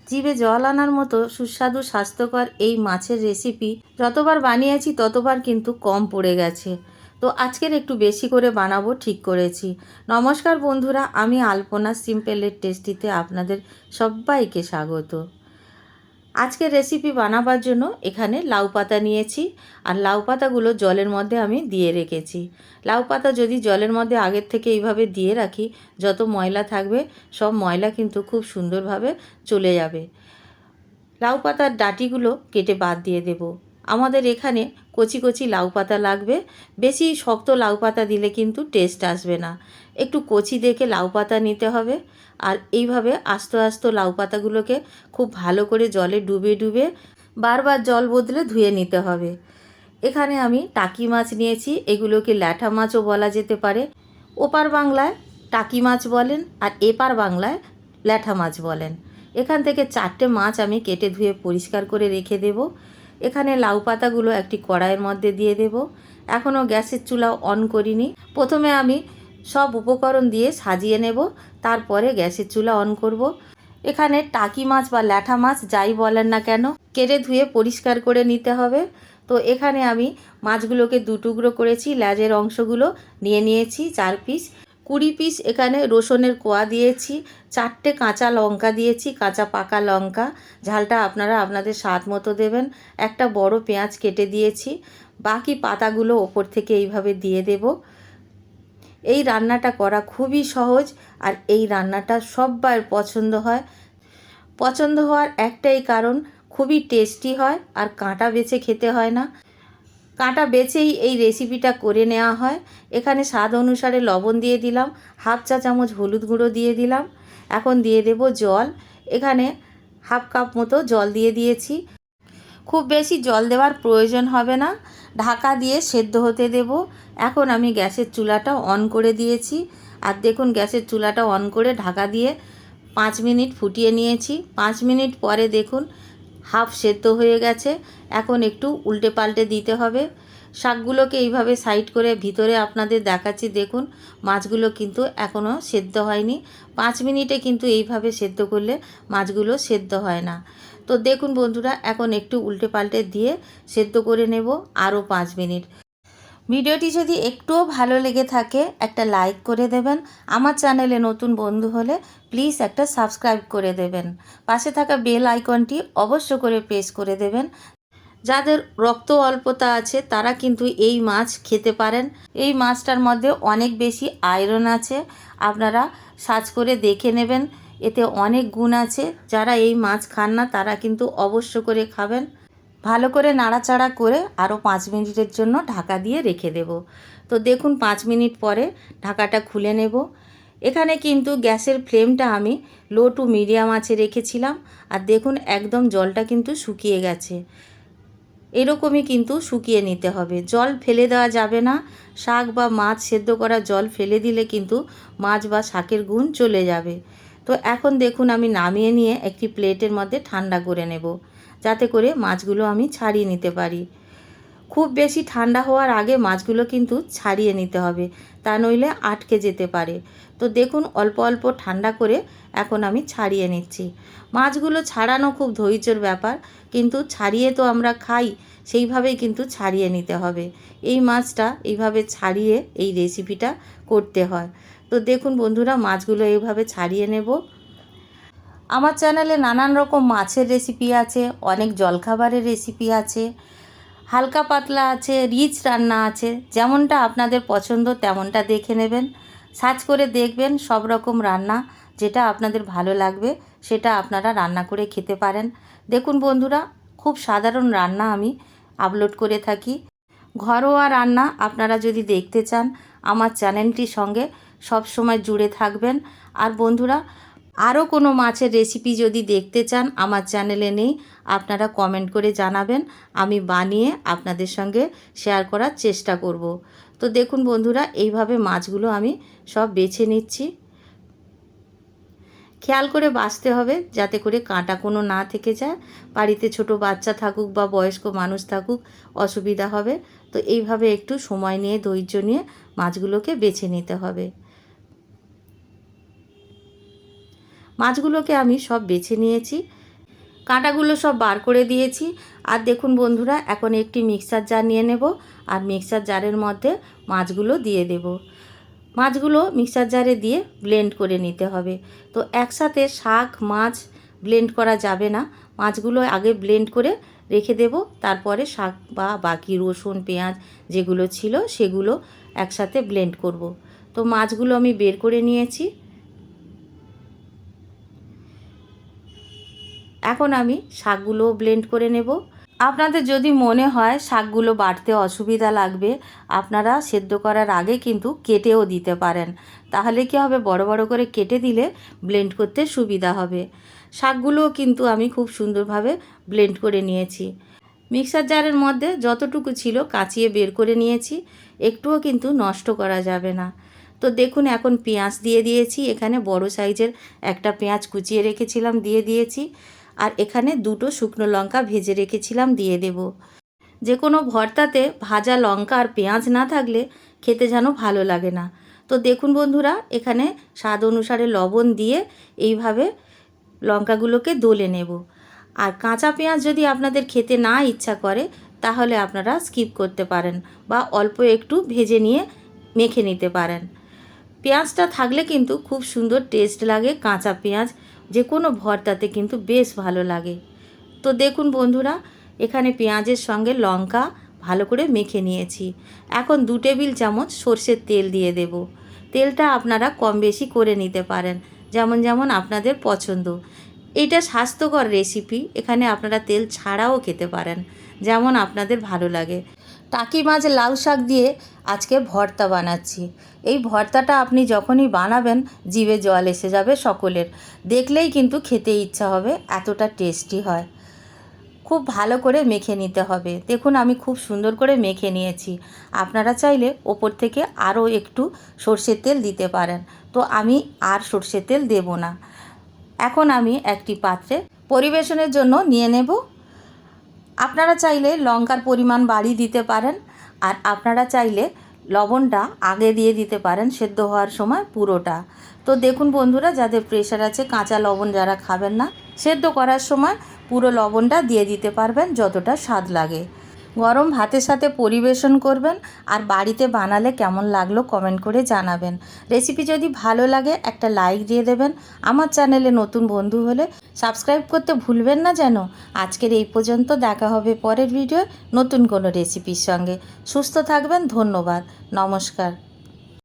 জিভে জল আনার মতো সুস্বাদু স্বাস্থ্যকর এই মাছের রেসিপি যতবার বানিয়েছি ততবার কিন্তু কম পড়ে গেছে। তো আজকের একটু বেশি করে বানাবো ঠিক করেছি। নমস্কার বন্ধুরা, আমি আলপনা সিম্পল এর টেস্টিতে আপনাদের সবাইকে স্বাগত। আজকের রেসিপি বানাবার জন্য এখানে লাউ পাতা নিয়েছি, আর লাউ পাতাগুলো জলের মধ্যে আমি দিয়ে রেখেছি। লাউ পাতা যদি জলের মধ্যে আগের থেকে এইভাবে দিয়ে রাখি, যত ময়লা থাকবে সব ময়লা কিন্তু খুব সুন্দরভাবে চলে যাবে। লাউ পাতার ডাঁটিগুলো কেটে বাদ দিয়ে দেব। আমাদের এখানে কচি কচি লাউ পাতা লাগবে, বেশি শক্ত লাউ পাতা দিলে কিন্তু টেস্ট আসবে না। একটু কচি দেখে লাউ পাতা নিতে হবে। আর এইভাবে আস্তে আস্তে লাউ পাতাগুলোকে খুব ভালো করে জলে ডুবে ডুবে বারবার জল বদলে ধুয়ে নিতে হবে। এখানে আমি টাকি মাছ নিয়েছি, এগুলোকে ল্যাঠা মাছও বলা যেতে পারে। ওপার বাংলায় টাকি মাছ বলেন আর এপার বাংলায় ল্যাঠা মাছ বলেন। এখান থেকে 4টে মাছ আমি কেটে ধুয়ে পরিষ্কার করে রেখে দেব। এখানে লাউ পাতাগুলো একটি কড়াইয়ের মধ্যে দিয়ে দেব। এখনও গ্যাসের চুলা অন করিনি। প্রথমে আমি সব উপকরণ দিয়ে সাজিয়ে নেব, তারপরে গ্যাসের চুলা অন করব। এখানে টাকি মাছ বা ল্যাঠা মাছ যাই বলেন না কেন, কেটে ধুয়ে পরিষ্কার করে নিতে হবে। তো এখানে আমি মাছগুলোকে 2 টুকরো করেছি, লেজের অংশগুলো নিয়ে নিয়েছি 4 পিস। 20 পিস এখানে রসুনের কোয়া দিয়েছি, 4টে কাঁচা লঙ্কা দিয়েছি, কাঁচা পাকা লঙ্কা, ঝালটা আপনারা আপনাদের স্বাদ মতো দেবেন। একটা বড় পেঁয়াজ কেটে দিয়েছি। বাকি পাতাগুলো ওপর থেকে এইভাবে দিয়ে দেব। এই রান্নাটা করা খুবই সহজ, আর এই রান্নাটা সবার পছন্দ হয়। পছন্দ হওয়ার একটাই কারণ, খুবই টেস্টি হয় আর কাঁটা বেছে খেতে হয় না। কাঁটা বেছেই এই রেসিপিটা করে নেওয়া হয়। এখানে স্বাদ অনুসারে লবণ দিয়ে দিলাম, হাফ চা চামচ হলুদ গুঁড়ো দিয়ে দিলাম। এখন দিয়ে দেব জল। এখানে হাফ কাপ মতো জল দিয়ে দিয়েছি। খুব বেশি জল দেওয়ার প্রয়োজন হবে না, ঢাকা দিয়ে সেদ্ধ হতে দেব। এখন আমি গ্যাসের চুলাটা অন করে দিয়েছি, আর দেখুন গ্যাসের চুলাটা অন করে ঢাকা দিয়ে 5 মিনিট ফুটিয়ে নিয়েছি। 5 মিনিট পরে দেখুন হাফ সেদ্ধ হয়ে গেছে। এখন একটু উল্টে পাল্টে দিতে হবে। শাকগুলোকে এইভাবে সাইড করে ভিতরে আপনাদের দেখাচ্ছি, দেখুন মাছগুলো কিন্তু এখনও সেদ্ধ হয়নি। 5 মিনিটে কিন্তু এইভাবে সেদ্ধ করলে মাছগুলো সেদ্ধ হয় না। তো দেখুন বন্ধুরা, এখন একটু উল্টে পাল্টে দিয়ে সেদ্ধ করে নেব আরও 5 মিনিট। ভিডিওটি যদি একটুও ভালো লেগে থাকে একটা লাইক করে দেবেন। আমার চ্যানেলে নতুন বন্ধু হলে প্লিজ একটা সাবস্ক্রাইব করে দেবেন। পাশে থাকা বেল আইকনটি অবশ্য করে প্রেস করে দেবেন। যাদের রক্ত অল্পতা আছে তারা কিন্তু এই মাছ খেতে পারেন। এই মাছটার মধ্যে অনেক বেশি আয়রন আছে, আপনারা সার্চ করে দেখে নেবেন। এতে অনেক গুণ আছে। যারা এই মাছ খান না তারা কিন্তু অবশ্য করে খাবেন। ভালো করে নাড়াচাড়া করে আরও 5 মিনিটের জন্য ঢাকা দিয়ে রেখে দেব। তো দেখুন 5 মিনিট পরে ঢাকাটা খুলে নেব। এখানে কিন্তু গ্যাসের ফ্লেমটা আমি লো টু মিডিয়াম আঁচে রেখেছিলাম, আর দেখুন একদম জলটা কিন্তু শুকিয়ে গেছে। এরকমই কিন্তু শুকিয়ে নিতে হবে, জল ফেলে দেওয়া যাবে না। শাক বা মাছ সেদ্ধ করা জল ফেলে দিলে কিন্তু মাছ বা শাকের গুণ চলে যাবে। তো এখন দেখুন আমি নামিয়ে নিয়ে একটি প্লেটের মধ্যে ঠান্ডা করে নেব, যাতে করে মাছগুলো আমি ছাড়িয়ে নিতে পারি। খুব বেশি ঠান্ডা হওয়ার আগে মাছগুলো কিন্তু ছাড়িয়ে নিতে হবে, তা নইলে আটকে যেতে পারে। তো দেখুন অল্প অল্প ঠান্ডা করে এখন আমি ছাড়িয়ে নিচ্ছি। মাছগুলো ছাড়ানো খুব ধৈর্যের ব্যাপার, কিন্তু ছাড়িয়ে তো আমরা খাই, সেইভাবেই কিন্তু ছাড়িয়ে নিতে হবে। এই মাছটা এইভাবে ছাড়িয়ে এই রেসিপিটা করতে হয়। তো দেখুন বন্ধুরা, মাছগুলো এইভাবে ছাড়িয়ে নেব। আমার চ্যানেলে নানান রকম মাছের রেসিপি আছে, অনেক জলখাবারের রেসিপি আছে, হালকা পাতলা আছে, রিচ রান্না আছে। যেমনটা আপনাদের পছন্দ তেমনটা দেখে নেবেন, সার্চ করে দেখবেন। সব রকম রান্না যেটা আপনাদের ভালো লাগবে সেটা আপনারা রান্না করে খেতে পারেন। দেখুন বন্ধুরা, খুব সাধারণ রান্না আমি আপলোড করে থাকি। ঘরোয়া রান্না আপনারা যদি দেখতে চান আমার চ্যানেলটির সঙ্গে সব সময় জুড়ে থাকবেন। আর বন্ধুরা, আরও কোনো মাছের রেসিপি যদি দেখতে চান আমার চ্যানেলে নেই, আপনারা কমেন্ট করে জানাবেন, আমি বানিয়ে আপনাদের সঙ্গে শেয়ার করার চেষ্টা করব। তো দেখুন বন্ধুরা, এইভাবে মাছগুলো আমি সব বেছে নিচ্ছি। খেয়াল করে বাছতে হবে যাতে করে কাঁটা কোনো না থেকে যায়। বাড়িতে ছোট বাচ্চা থাকুক বা বয়স্ক মানুষ থাকুক অসুবিধা হবে। তো এইভাবে একটু সময় নিয়ে ধৈর্য নিয়ে মাছগুলোকে বেছে নিতে হবে। মাছগুলোকে আমি সব বেছে নিয়েছি। কাঁটাগুলো সব বার করে দিয়েছি। আর দেখুন বন্ধুরা, এখন একটি মিক্সার জার নিয়ে নেব আর মিক্সার জারের মধ্যে মাছগুলো দিয়ে দেব। মাছগুলো মিক্সার জারে দিয়ে ব্লেন্ড করে নিতে হবে। তো একসাথে শাক মাছ ব্লেন্ড করা যাবে না, মাছগুলো আগে ব্লেন্ড করে রেখে দেব, তারপরে শাক বা বাকি রসুন পেঁয়াজ যেগুলো ছিল সেগুলো একসাথে ব্লেন্ড করব। তো মাছগুলো আমি বের করে নিয়েছি। এখন আমি শাকগুলো ব্লেন্ড করে নেব। আপনাদের যদি মনে হয় শাকগুলো বাটতে অসুবিধা লাগবে, আপনারা সেদ্ধ করার আগে কিন্তু কেটেও দিতে পারেন। তাহলে কি হবে, বড় বড় করে কেটে দিলে ব্লেন্ড করতে সুবিধা হবে। শাকগুলোও কিন্তু আমি খুব সুন্দরভাবে ব্লেন্ড করে নিয়েছি। মিক্সার জারের মধ্যে যতটুকু ছিল কাচিয়ে বের করে নিয়েছি, একটুও কিন্তু নষ্ট করা যাবে না। তো দেখুন এখন পেঁয়াজ দিয়ে দিয়েছি, এখানে বড় সাইজের একটা পেঁয়াজ কুচিয়ে রেখেছিলাম দিয়ে দিয়েছি। আর এখানে দুটো শুকনো লঙ্কা ভেজে রেখেছিলাম দিয়ে দেব। যে কোনো ভর্তাতে ভাজা লঙ্কা আর পেঁয়াজ না থাকলে খেতে যেন ভালো লাগে না। তো দেখুন বন্ধুরা, এখানে স্বাদ অনুসারে লবণ দিয়ে এইভাবে লঙ্কাগুলোকে দলে নেব। আর কাঁচা পেঁয়াজ যদি আপনাদের খেতে না ইচ্ছা করে তাহলে আপনারা স্কিপ করতে পারেন বা অল্প একটু ভেজে নিয়ে মেখে নিতে পারেন। পেঁয়াজটা থাকলে কিন্তু খুব সুন্দর টেস্ট লাগে, কাঁচা পেঁয়াজ যে কোনো ভর্তাতে কিন্তু বেশ ভালো লাগে। তো দেখুন বন্ধুরা, এখানে পেঁয়াজের সঙ্গে লঙ্কা ভালো করে মেখে নিয়েছি। এখন 2 টেবিল চামচ সর্ষের তেল দিয়ে দেব। তেলটা আপনারা কম বেশি করে নিতে পারেন, যেমন যেমন আপনাদের পছন্দ। এটা স্বাস্থ্যকর রেসিপি, এখানে আপনারা তেল ছাড়াও খেতে পারেন, যেমন আপনাদের ভালো লাগে। টাকি মাছ লাউ শাক দিয়ে আজকে ভর্তা বানাচ্ছি। এই ভর্তাটা আপনি যখনই বানাবেন জিভে জল এসে যাবে সকলের, দেখলেই কিন্তু খেতে ইচ্ছা হবে, এতটা টেস্টি হয়। খুব ভালো করে মেখে নিতে হবে। দেখুন আমি খুব সুন্দর করে মেখে নিয়েছি। আপনারা চাইলে ওপর থেকে আরও একটু সর্ষের তেল দিতে পারেন, তো আমি আর সর্ষের তেল দেব না। এখন আমি একটি পাত্রে পরিবেশনের জন্য নিয়ে নেব। আপনারা চাইলে লঙ্কার পরিমাণ বাড়িয়ে দিতে পারেন, আর আপনারা চাইলে লবণটা আগে দিয়ে দিতে পারেন সেদ্ধ হওয়ার সময় পুরোটা। তো দেখুন বন্ধুরা, যাদের প্রেশার আছে, কাঁচা লবণ যারা খাবেন না, সেদ্ধ করার সময় পুরো লবণটা দিয়ে দিতে পারবেন যতটা স্বাদ লাগে। গরম ভাতের সাথে পরিবেশন করবেন। আর বাড়িতে বানালে কেমন লাগলো কমেন্ট করে জানাবেন। রেসিপি যদি ভালো লাগে একটা লাইক দিয়ে দেবেন। আমার চ্যানেলে নতুন বন্ধু হলে সাবস্ক্রাইব করতে ভুলবেন না যেন। আজকের এই পর্যন্ত, দেখা হবে পরের ভিডিও নতুন কোনো রেসিপির সঙ্গে। সুস্থ থাকবেন, ধন্যবাদ, নমস্কার।